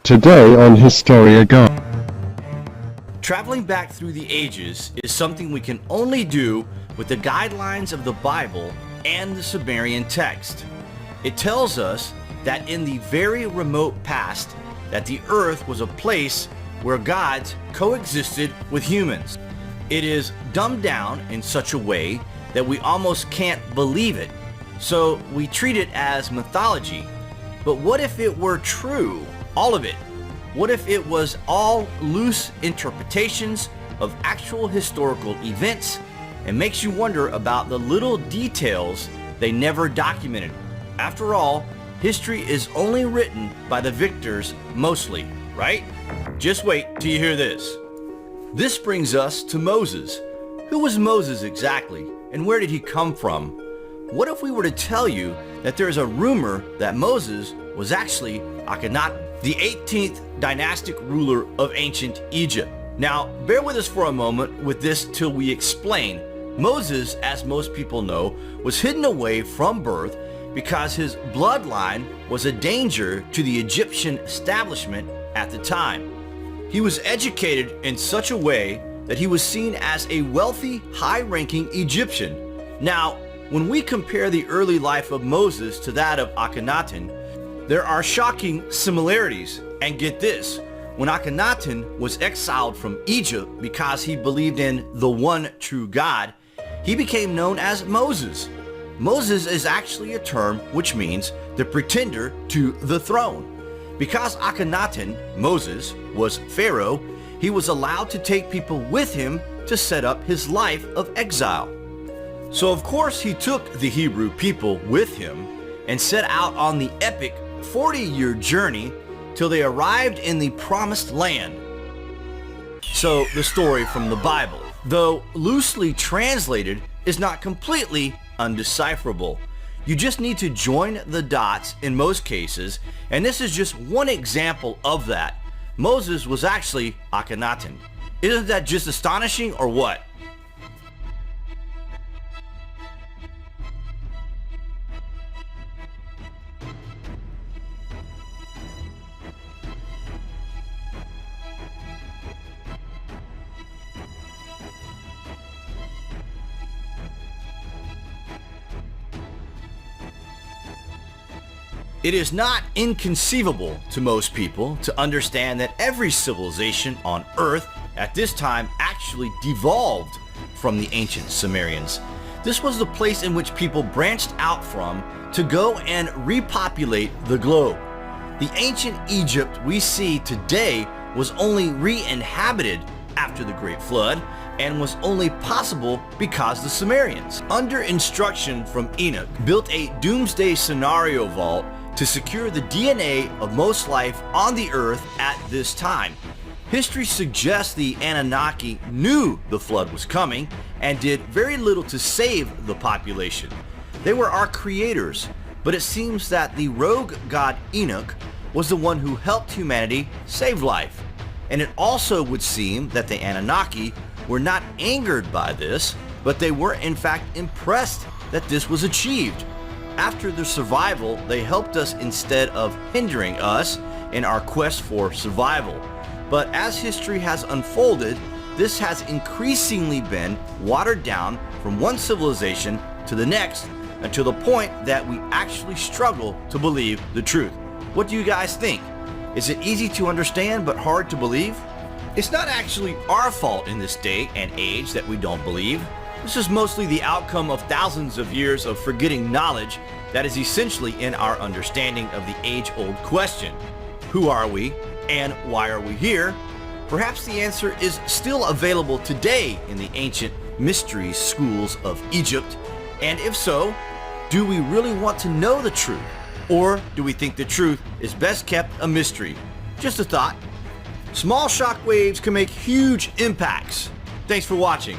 Today on Historia Guide. Traveling back through the ages is something we can only do with the guidelines of the Bible and the Sumerian text. It tells us that in the very remote past, that the earth was a place where gods coexisted with humans. It is dumbed down in such a way that we almost can't believe it, so we treat it as mythology. But what if it were true? All of it. What if it was all loose interpretations of actual historical events and makes you wonder about the little details they never documented? After all, history is only written by the victors mostly, right? Just wait till you hear this. This brings us to Moses. Who was Moses exactly, and where did he come from? What if we were to tell you that there is a rumor that Moses was actually Akhenaten, the 18th dynastic ruler of ancient Egypt? Now, bear with us for a moment with this till we explain. Moses, as most people know, was hidden away from birth because his bloodline was a danger to the Egyptian establishment at the time. He was educated in such a way that he was seen as a wealthy, high-ranking Egyptian. Now, when we compare the early life of Moses to that of Akhenaten, there are shocking similarities. And get this, when Akhenaten was exiled from Egypt because he believed in the one true God, he became known as Moses. Moses is actually a term which means the pretender to the throne. Because Akhenaten, Moses, was Pharaoh, he was allowed to take people with him to set up his life of exile. So of course he took the Hebrew people with him and set out on the epic 40-year journey till they arrived in the promised land. So the story from the Bible, though loosely translated, is not completely undecipherable. You just need to join the dots in most cases, and this is just one example of that. Moses was actually Akhenaten. Isn't that just astonishing, or what? It is not inconceivable to most people to understand that every civilization on Earth at this time actually devolved from the ancient Sumerians. This was the place in which people branched out from to go and repopulate the globe. The ancient Egypt we see today was only re-inhabited after the Great Flood and was only possible because the Sumerians, under instruction from Enoch, built a doomsday scenario vault to secure the DNA of most life on the earth at this time. History suggests the Anunnaki knew the flood was coming and did very little to save the population. They were our creators, but it seems that the rogue god Enoch was the one who helped humanity save life. And it also would seem that the Anunnaki were not angered by this, but they were in fact impressed that this was achieved. After their survival, they helped us instead of hindering us in our quest for survival. But as history has unfolded, this has increasingly been watered down from one civilization to the next until the point that we actually struggle to believe the truth. What do you guys think? Is it easy to understand but hard to believe? It's not actually our fault in this day and age that we don't believe. This is mostly the outcome of thousands of years of forgetting knowledge that is essentially in our understanding of the age-old question. Who are we, and why are we here? Perhaps the answer is still available today in the ancient mystery schools of Egypt. And if so, do we really want to know the truth? Or do we think the truth is best kept a mystery? Just a thought. Small shockwaves can make huge impacts. Thanks for watching.